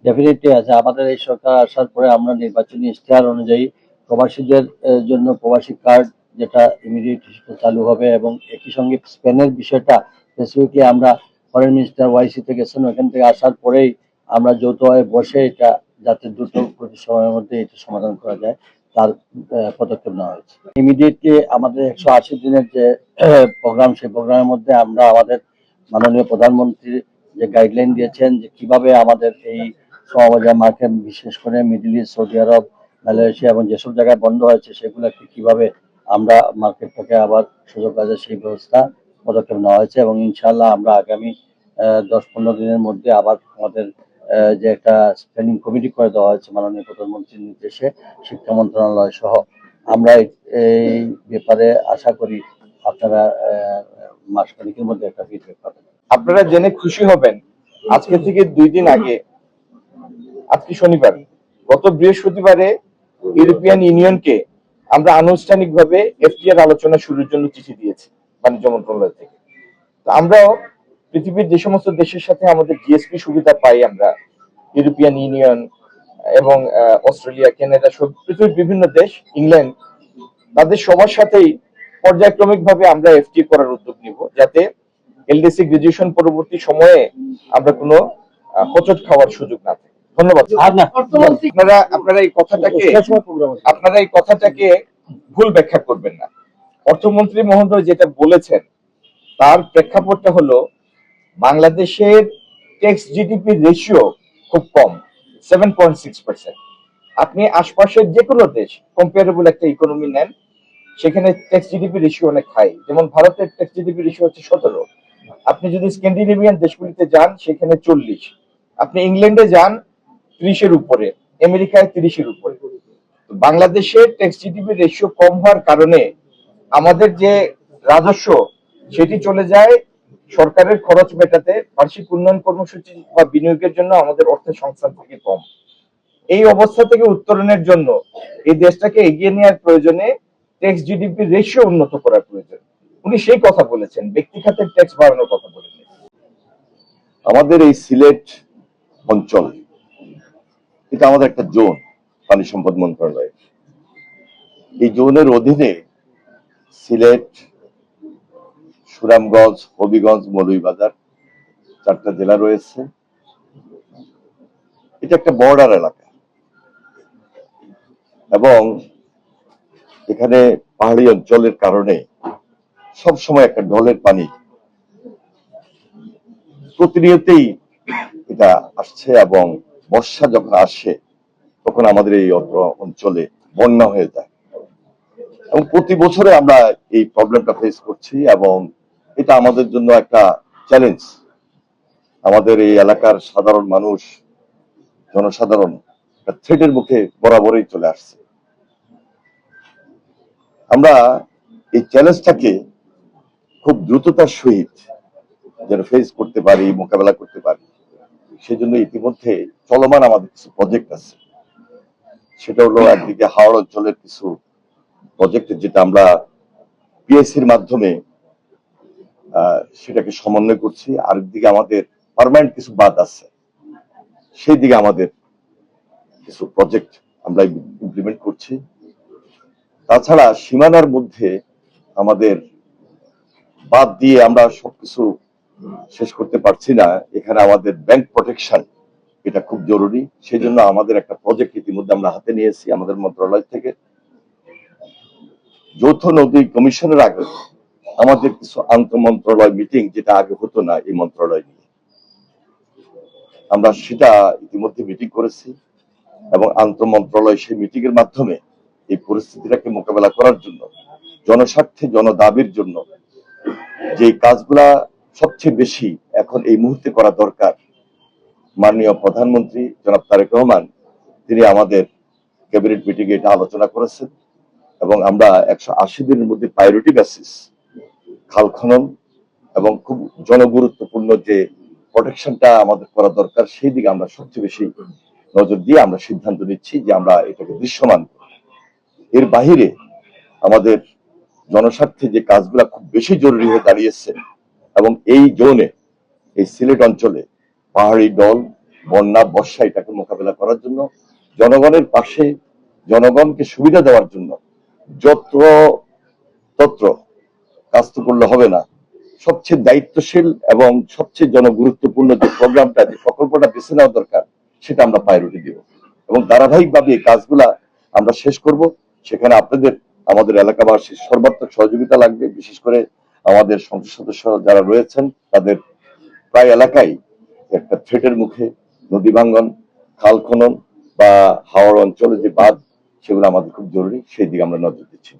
Definitely আছে। আমাদের এই সরকার আসার পরে আমরা নির্বাচনী ইশতেহার অনুযায়ী প্রবাসীদের জন্য প্রবাসী কার্ড যেটা ইমিডিয়েট চালু হবে, এবং একই সঙ্গে স্পেনের বিষয়টা স্পেসিফিকলি আমরা ফরেন মিনিস্টার ওয়াইসি থেকে গেছেন, ওখান থেকে আসার পরেই আমরা যৌথভাবে বসে এটা যাতে দ্রুত সময়ের মধ্যে এটা সমাধান করা যায় তার পদক্ষেপ নেওয়া হয়েছে। ইমিডিয়েটলি আমাদের 180 দিনের যে প্রোগ্রাম, সেই প্রোগ্রামের মধ্যে আমরা আমাদের মাননীয় প্রধানমন্ত্রী যে গাইডলাইন দিয়েছেন যে কিভাবে আমাদের এই সমবাজার মার্কেট, বিশেষ করে মিডল ইস্ট, সৌদি আরব, মালয়েশিয়া এবং যেসব জায়গায় বন্ধ হয়েছে সেগুলোকে কিভাবে আমরা মার্কেটটাকে আবার সুযোগ কাজে সেই ব্যবস্থা পদক্ষেপ নেওয়া হয়েছে, এবং ইনশাআল্লাহ আমরা আগামী 10-15 দিনের মধ্যে আবার আমাদের যে একটা স্ট্যান্ডিং কমিটি করে দেওয়া হয়েছে মাননীয় প্রধানমন্ত্রীর নির্দেশে শিক্ষা মন্ত্রণালয় সহ, আমরা এই ব্যাপারে আশা করি আপনারা মাসখানেকের মধ্যে একটা ফিডব্যাক পাবেন। আপনারা জেনে খুশি হবেন, আজকে থেকে 2 দিন আগে, আজকে শনিবার, গত বৃহস্পতিবারে ইউরোপিয়ান ইউনিয়নকে আমরা আনুষ্ঠানিকভাবে এফটিআর আলোচনা শুরুর জন্য চিঠি দিয়েছি বাণিজ্য মন্ত্রণালয় থেকে। তো আমরাও পৃথিবীর যে সমস্ত দেশের সাথে আমাদের জিএসপি সুবিধা পাই, আমরা ইউরোপিয়ান ইউনিয়ন এবং অস্ট্রেলিয়া, কানাডা, সব পৃথিবীর বিভিন্ন দেশ, ইংল্যান্ড, তাদের সবার সাথেই পর্যায়ক্রমিক ভাবে আমরা এফটিএ করার উদ্যোগ নিব, যাতে এলডিসি গ্রাজুয়েশন পরবর্তী সময়ে আমরা কোনো হোঁচট খাওয়ার সুযোগ না থাকে। ধন্যবাদ। আপনারা এই কথাটাকে ভুল ব্যাখ্যা করবেন না। অর্থমন্ত্রী মহোদয় যেটা বলেছেন তার প্রেক্ষাপটটা হলো বাংলাদেশের ট্যাক্স জিডিপি রেশিও খুব কম, 7.6%। আপনি আশপাশের যে কোনো দেশ, কম্পারেবল একটা ইকোনমি নেন, সেখানে ট্যাক্স জিডিপি রেশিও অনেক হাই। যেমন ভারতের ট্যাক্স জিডিপি রেশিও হচ্ছে 17। আপনি যদি স্ক্যান্ডিনেভিয়ান দেশগুলিতে যান সেখানে 40। আপনি ইংল্যান্ডে যান 30-এর উপরে, আমেরিকায় 30-এর উপরে। বাংলাদেশের ট্যাক্স জিডিপি রেশিও কম হওয়ার কারণে আমাদের যে রাজস্ব সেটি চলে যায় সরকারের খরচ মেটাতে, বার্ষিক উন্নয়ন কর্মসূচি বা বিনিয়োগের জন্য আমাদের অর্থের সংস্থান থেকে কম। এই অবস্থা থেকে উত্তরণের জন্য এই দেশটাকে এগিয়ে নেওয়ার প্রয়োজনে ট্যাক্স জিডিপি রেশিও উন্নত করার প্রয়োজন। উনি সেই কথা বলেছেন, ব্যক্তি খাতের ট্যাক্স বাড়ানোর কথা বলেছেন। আমাদের এই সিলেট অঞ্চল, এটা আমাদের একটা জোন, পানি সম্পদ মন্ত্রণালয়। এই জোনের অধীনে সিলেট, সুনামগঞ্জ, হবিগঞ্জ, মৌলভীবাজার 4টা জেলা রয়েছে। এটা একটা বর্ডার এলাকা এবং এখানে পাহাড়ি অঞ্চলের কারণে সব সময় একটা ঢলের পানি প্রতিনিয়তই এটা আসছে, এবং বর্ষা যখন আসে তখন আমাদের এই অঞ্চলে বন্যা হয়ে যায়, এবং প্রতি বছরে আমরা এই প্রবলেমটা ফেস করছি, এবং এটা আমাদের জন্য একটা চ্যালেঞ্জ। আমাদের এই এলাকার সাধারণ মানুষ, জনসাধারণ একটা থ্রেটের মুখে বরাবরই চলে আসছে। আমরা এই চ্যালেঞ্জটাকে খুব দ্রুততার সহিত যেন ফেস করতে পারি, মোকাবেলা করতে পারি, সেজন্য ইতিমধ্যে চলমান আমাদের কিছু প্রজেক্ট আছে। সেটা হলো একদিকে হাওড় অঞ্চলের কিছু প্রজেক্ট, যেটা আমরা পিএসসির মাধ্যমে সেটাকে সমন্বয় করছি। আরেকদিকে আমাদের পার্মানেন্ট কিছু বাদ আছে, সেই দিকে আমাদের কিছু প্রজেক্ট আমরা ইমপ্লিমেন্ট করছি। তাছাড়া সীমানার মধ্যে আমাদের বাদ দিয়ে আমরা সবকিছু শেষ করতে পারছি না। এখানে আমাদের ব্যাংক প্রোটেকশন এটা খুব জরুরি, সেই জন্য আমাদের একটা প্রজেক্ট ইতিমধ্যে আমরা হাতে নিয়েছি আমাদের মন্ত্রণালয় থেকে। যৌথ নদী কমিশনের আগে আমাদের কিছু আন্তঃ মন্ত্রণালয় মিটিং, যেটা আগে হতো না এই মন্ত্রণালয় নিয়ে, আমরা সেটা ইতিমধ্যে মিটিং করেছি, এবং আন্তঃ মন্ত্রণালয় সেই মিটিং এর মাধ্যমে এই পরিস্থিতিটাকে মোকাবেলা করার জন্য, জনস্বার্থে, জনদাবির জন্য যে কাজগুলা সবচেয়ে বেশি এখন এই মুহূর্তে করা দরকার, মাননীয় প্রধানমন্ত্রী জনাব তারেক রহমান তিনি আমাদের ক্যাবিনেট মিটিং এ এটা আলোচনা করেছেন, এবং আমরা 180 দিনের মধ্যে প্রায়োরিটি বেসিস খাল খনন এবং খুব জনগুরুত্বপূর্ণ যে প্রোটেকশনটা আমাদের করা দরকার, সেই দিকে আমরা সবচেয়ে বেশি নজর দিয়ে আমরা সিদ্ধান্ত নিচ্ছি যে আমরা এটাকে দৃশ্যমান করব। এর বাহিরে আমাদের জনস্বার্থে যে কাজগুলা খুব বেশি জরুরি হয়ে দাঁড়িয়েছে, এবং এই জোনে, এই সিলেট অঞ্চলে পাহাড়ি ঢল বন্যা বর্ষা এটাকে মোকাবেলা করার জন্য জনগণের পাশে জনগণকে সুবিধা দেওয়ার জন্য যত্র তত্র কাজ তো করলে হবে না, সবচেয়ে দায়িত্বশীল এবং সবচেয়ে জনগুরুত্বপূর্ণ যে প্রোগ্রামটা, যে প্রকল্পটা বেছে নেওয়া দরকার, সেটা আমরা প্রায়োরিটি দিব এবং ধারাবাহিকভাবে এই কাজগুলা আমরা শেষ করব। সেখানে আপনাদের, আমাদের এলাকাবাসীর সর্বাত্মক সহযোগিতা লাগবে। বিশেষ করে আমাদের সংসদ সদস্য যারা রয়েছেন, তাদের প্রায় এলাকায় একটা থ্রেটের মুখে, নদী ভাঙ্গন, খাল খনন বা হাওড় অঞ্চলে যে বাঁধ, সেগুলো আমাদের খুব জরুরি। সেই দিকে আমরা নজর দিচ্ছি।